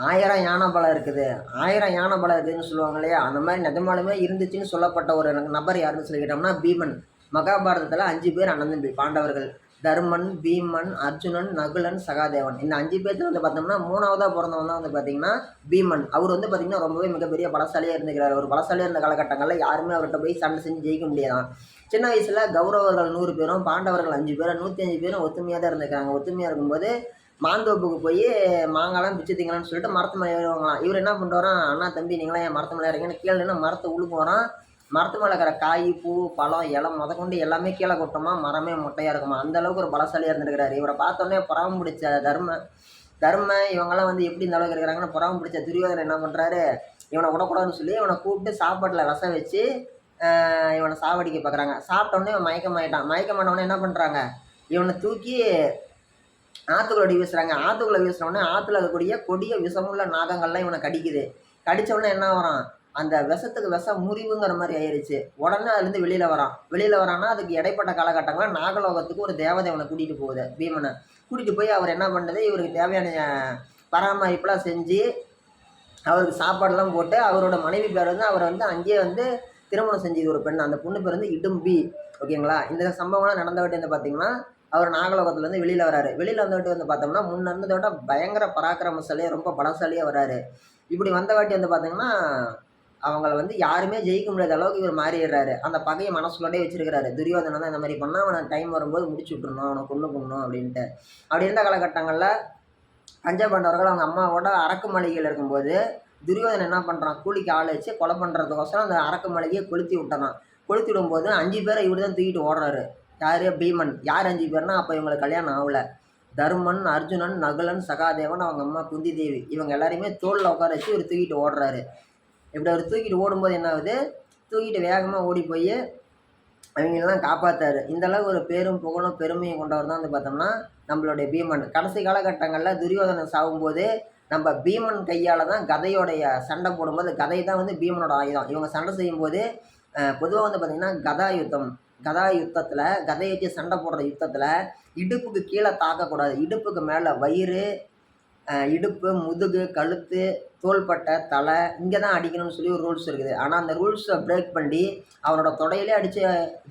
1000 யானை பலம் இருக்குது. 1000 யானை பலம் இருக்குதுன்னு சொல்லுவாங்க இல்லையா? அந்த மாதிரி நிஜமாலுமே இருந்துச்சுன்னு சொல்லப்பட்ட ஒரு நபர் யாருன்னு சொல்லி கேட்டோம்னா பீமன். மகாபாரதத்தில் 5 பேர் அண்ணன் தம்பி பாண்டவர்கள். தருமன், பீமன், அர்ஜுனன், நகுலன், சகாதேவன். இந்த 5 பேர்த்துல வந்து பார்த்தோம்னா 3வதா பிறந்தவன் தான் வந்து பார்த்தீங்கன்னா பீமன். அவர் வந்து பார்த்தீங்கன்னா ரொம்பவே மிகப்பெரிய பலசாலியாக இருந்துக்கிறார். ஒரு பலசாலியாக இருந்த காலகட்டங்களில் யாருமே அவர்கிட்ட போய் சண்டை செஞ்சு ஜெயிக்க முடியாதான். சின்ன வயசில் கௌரவர்கள் 100 பேரும் பாண்டவர்கள் 5 பேரும் 105 பேரும் ஒத்துமையாக தான் இருந்திருக்காங்க. ஒத்துமையாக இருக்கும்போது மாந்தோப்புக்கு போய் மாங்காலாம் பிச்சு திங்கலான்னு சொல்லிட்டு மரத்து மேலே ஏறுவாங்களாம். இவர் என்ன பண்ணுறாராம், அண்ணா தம்பி நீங்களாம் என் மரத்து மேலே இறங்கன்னு கீழே நின்று மரத்தை உழுக்குவாராம். மரத்து மேலே இருக்கிற காய், பூ, பழம், இலை முதற்கொண்டு எல்லாமே கீழே கொட்டோமா, மரமே மொட்டையாக இருக்குமா. அந்த அளவுக்கு ஒரு பலசாலியாக இருந்துருக்கிறாரு. இவரை பார்த்தோன்னே பொறாம பிடிச்ச தர்ம இவங்கெல்லாம் வந்து எப்படி இந்த அளவுக்கு இருக்கிறாங்கன்னு பொறாம பிடிச்ச துரியோதனை என்ன பண்ணுறாரு, இவனை விடக்கூடாதுன்னு சொல்லி இவனை கூப்பிட்டு சாப்பாட்டில் விஷம் வச்சு இவனை சாவடிக்க பார்க்குறாங்க. சாப்பிட்டோன்னே இவன் மயக்கமாயிட்டான். மயக்கமானவொடனே என்ன பண்ணுறாங்க, இவனை தூக்கி ஆற்றுக்குள்ள வீசுகிறாங்க. ஆற்றுக்குள்ளே வீசுனோடனே ஆற்றுல இருக்கக்கூடிய கொடிய விஷமுள்ள நாகங்கள்லாம் இவனை கடிக்குது. கடித்தவுடனே என்ன வரான், அந்த விஷத்துக்கு விஷம் முறிவுங்கிற மாதிரி ஆயிடுச்சு. உடனே அதுலேருந்து வெளியில் வரான்னா அதுக்கு இடைப்பட்ட காலகட்டங்களில் நாகலோகத்துக்கு ஒரு தேவதை அவனை கூட்டிகிட்டு போகுது. பீமனை கூட்டிகிட்டு போய் அவர் என்ன பண்ணுறது, இவருக்கு தேவையான பராமரிப்பெலாம் செஞ்சு அவருக்கு சாப்பாடெல்லாம் போட்டு அவரோட மனைவி பேர் வந்து அவரை வந்து அங்கேயே வந்து திருமணம் செஞ்சது ஒரு பெண். அந்த பொண்ணு பேர் வந்து இடும்பி. ஓகேங்களா. இந்த சம்பவம்லாம் நடந்தவட்டு வந்து பார்த்திங்கன்னா அவர் நாகலோகத்துலேருந்து வெளியில் வராரு. வெளியில் வந்தவட்டு வந்து பார்த்தோம்னா முன்ன இருந்ததோட பயங்கர பராக்கிரமசாலியாக ரொம்ப பலசாலியாக வராரு. இப்படி வந்த வாட்டி வந்து பார்த்திங்கன்னா அவங்கள வந்து யாருமே ஜெயிக்க முடியாத அளவுக்கு இவர் மாறிடுறாரு. அந்த பகையை மனசுக்குள்ளே வச்சிருக்கிறாரு. துரியோதனை தான் இந்த மாதிரி பண்ணால் அவனை டைம் வரும்போது முடிச்சு விட்டுருணும், அவனை கொண்டு போகணும் அப்படின்ட்டு. அப்படி இருந்த காலகட்டங்களில் பஞ்சபாண்டவர்கள் அவங்க அம்மாவோட அரக்கு மாளிகையில் இருக்கும்போது துரியோதனை என்ன பண்ணுறான், கூலிக்கு ஆள் வச்சு கொலை பண்ணுறதுக்கோசரம் அந்த அரக்கு மாளிகையை கொளுத்தி விட்டுறான். கொளுத்தி விடும்போது 5 பேரை இவர் தான் தூக்கிட்டு ஓடுறாரு. யார், பீமன். யார் 5 பேர்னா அப்போ இவங்களுக்கு கல்யாணம் ஆகலை. தருமன், அர்ஜுனன், நகுலன், சகாதேவன், அவங்க அம்மா குந்தி தேவி, இவங்க எல்லாரையுமே தோளில் உட்கார வச்சு இவர் தூக்கிட்டு ஓடுறாரு. இப்படி அவர் தூக்கிட்டு ஓடும்போது என்ன ஆகுது, தூக்கிட்டு வேகமாக ஓடி போய் அவங்களெல்லாம் காப்பாற்றாரு. இந்தளவு ஒரு பேரும் புகழும் பெருமையும் கொண்டவர் தான் வந்து பார்த்தோம்னா நம்மளுடைய பீமன். கடைசி காலகட்டங்களில் துரியோதனன் சாகும்போது நம்ம பீமன் கையால் தான் கதையோடைய சண்டை போடும்போது, கதை தான் வந்து பீமனோட ஆயுதம். இவங்க சண்டை செய்யும்போது பொதுவாக வந்து பார்த்திங்கன்னா கதா யுத்தத்தில் கதையை வச்சு சண்டை போடுற யுத்தத்தில் இடுப்புக்கு கீழே தாக்கக்கூடாது. இடுப்புக்கு மேலே வயிறு, இடுப்பு, முதுகு, கழுத்து, தோள்பட்டை, தலை இங்கே தான் அடிக்கணும்னு சொல்லி ஒரு ரூல்ஸ் இருக்குது. ஆனால் அந்த ரூல்ஸை பிரேக் பண்ணி அவனோட தொடையிலே அடித்து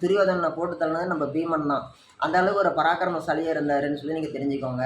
துரியோதனனை போட்டு தள்ளினது நம்ம பீமன் தான். அந்த அளவுக்கு ஒரு பராக்கிரமசாலியாக இருந்தாருன்னு சொல்லி நீங்கள் தெரிஞ்சுக்கோங்க.